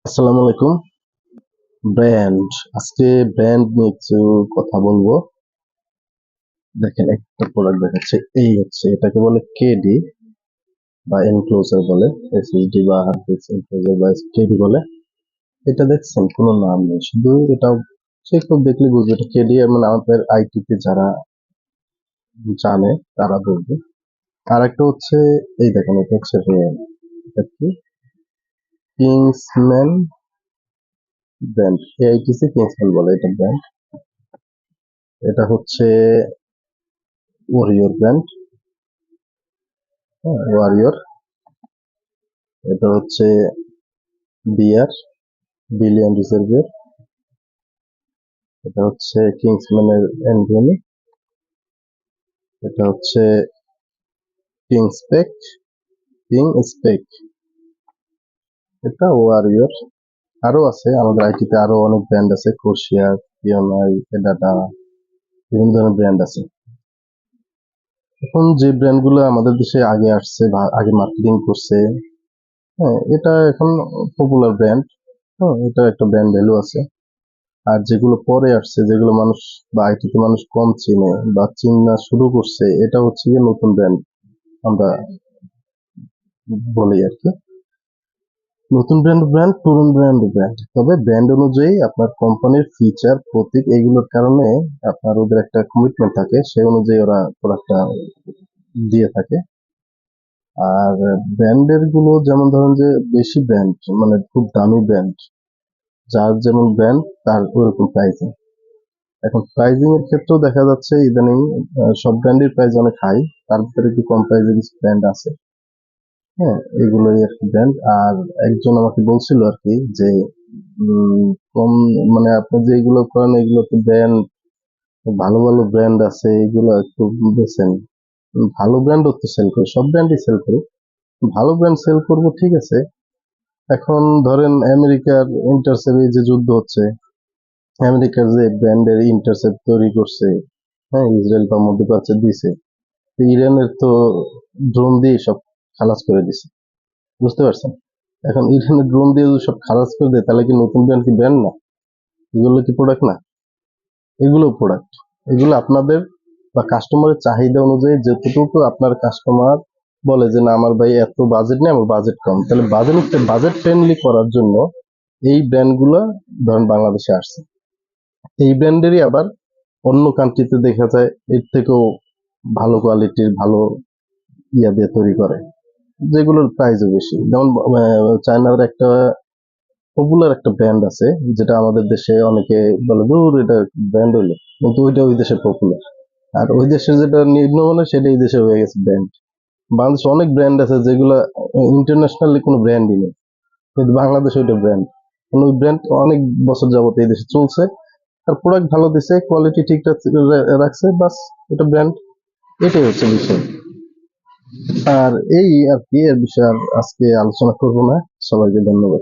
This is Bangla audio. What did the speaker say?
আসসালামু আলাইকুম। ব্র্যান্ড, আজকে ব্র্যান্ড নিয়ে কিছু কথা বলবো। দেখেন, একটা প্রোডাক্ট দেখাচ্ছে, এই হচ্ছে এটাকে বলে কেডি বা এনক্লোজার বলে, এসএসডি বা হারপিক্স এনক্লোজার বা কেডি বলে। এটা দেখছেন, কোনো নাম নেই, শুধু এটা সে কেউ দেখলে বুঝবে এটা কেডি। মানে আমাদের আইটিতে যারা জানে তারা বুঝবে। আর একটা হচ্ছে, এই দেখেন, এটা হচ্ছে রেন, এটা কি, কিংসম্যান ব্র্যান্ড, এআইটিসি কিংসম্যান বলে এটা ব্র্যান্ড। এটা হচ্ছে ওরিওর ব্র্যান্ড, ওয়ারিয়র। এটা হচ্ছে বিয়ার, বিলিয়ন রিজার্ভের। এটা হচ্ছে কিংসম্যানের এনভেনি। এটা হচ্ছে কিং স্পেক, কিং স্পেক। এটা ওয়ারিয়র। আরো আছে আমাদের আইটিতে, আরো অনেক ব্র্যান্ড আছে, ক্রোশিয়ার, পিওনাই, এডাটা, বিভিন্ন ধরনের ব্র্যান্ড আছে। এখন যে ব্র্যান্ড গুলো আমাদের দেশে আগে আসছে বা আগে মার্কেটিং করছে, হ্যাঁ, এটা এখন পপুলার ব্র্যান্ড। হ্যাঁ, এটা একটা ব্র্যান্ড ভ্যালু আছে। আর যেগুলো পরে আসছে, যেগুলো মানুষ বা আইটিতে মানুষ কম চিনে বা চিনা শুরু করছে, এটা হচ্ছে গিয়ে নতুন ব্র্যান্ড আমরা বলি আর কি। নতুন ব্র্যান্ড, পুরনো ব্র্যান্ড। তবে ব্র্যান্ড অনুযায়ী আপনার কোম্পানির ফিচার, প্রতীক, এইগুলোর কারণে আপনার ওদের একটা কমিটমেন্ট থাকে, সেই অনুযায়ী ওরা প্রোডাক্টটা দিয়ে থাকে। আর ব্র্যান্ডের গুলো যেমন ধরেন যে বেশি ব্র্যান্ড, মানে খুব দামি ব্র্যান্ড, যার যেমন ব্র্যান্ড তার ওরকম প্রাইসিং। এখন প্রাইজিং এর ক্ষেত্রেও দেখা যাচ্ছে ইদানিং সব ব্র্যান্ডের প্রাইস অনেক হাই, তার ভিতরে একটু কম প্রাইসের কিছু ব্র্যান্ড আছে। হ্যাঁ, এগুলোই আর কি ব্র্যান্ড। আর একজন আমাকে বলছিল আর কি যে কম, মানে আপনি যে এগুলো করেন এগুলো তো ব্র্যান্ড, ভালো ভালো ব্র্যান্ড আছে, এগুলো একটু বেছেন। ভালো ব্র্যান্ডও তো সেল করি, সব ব্র্যান্ডই সেল করি, ভালো ব্র্যান্ড সেল করবো, ঠিক আছে। এখন ধরেন আমেরিকার ইন্টারসেপে যে যুদ্ধ হচ্ছে, আমেরিকার যে ব্র্যান্ডের ইন্টারসেপ্ট তৈরি করছে, হ্যাঁ, ইসরায়েল বা মধ্যপ্রাচ্যে দিছে, ইরানের তো ড্রোন দিয়ে সব খালাস করে দিছে, বুঝতে পারছেন। এখন ইরানের ড্রোন দিয়ে যদি সব খালাস করে দেয়, তাহলে কি নতুন ব্র্যান্ড কি ব্র্যান্ড না? এগুলো কি প্রোডাক্ট না? এগুলো প্রোডাক্ট। এগুলো আপনাদের বা কাস্টমারের চাহিদা অনুযায়ী, যতটুকু আপনার কাস্টমার বলে যে না আমার ভাই এত বাজেট নেই, আমার বাজেট কম, তাহলে বাজেট ফ্রেন্ডলি করার জন্য এই ব্র্যান্ডগুলো ধরেন বাংলাদেশে আসছে। এই ব্র্যান্ডেরই আবার অন্য কান্ট্রিতে দেখা যায় এর থেকেও ভালো কোয়ালিটির, ভালো ইয়া দিয়ে তৈরি করে, যেগুলোর প্রাইসও বেশি। যেমন চায়নার একটা পপুলার একটা ব্র্যান্ড আছে, যেটা আমাদের দেশে অনেকে বলে দূর এটা ব্র্যান্ড হইলো, কিন্তু ওইটা ওই দেশে পপুলার। আর ওই দেশের যেটা নিম্নমানের সেটা এই দেশে হয়ে গেছে ব্র্যান্ড। বাংলাদেশে অনেক ব্র্যান্ড আছে যেগুলো ইন্টারন্যাশনালি কোনো ব্র্যান্ডই নেই, কিন্তু বাংলাদেশে ওইটা ব্র্যান্ড। ওই ব্র্যান্ড অনেক বছর যাবত এই দেশে চলছে, আর প্রোডাক্ট ভালো দিছে, কোয়ালিটি ঠিক রাখছে, বাস, এটা ব্র্যান্ড। এটাই হচ্ছে বিষয়। আর এই আর কি, এর বিষয়ে আর আজকে আলোচনা করবো না। সবাইকে ধন্যবাদ।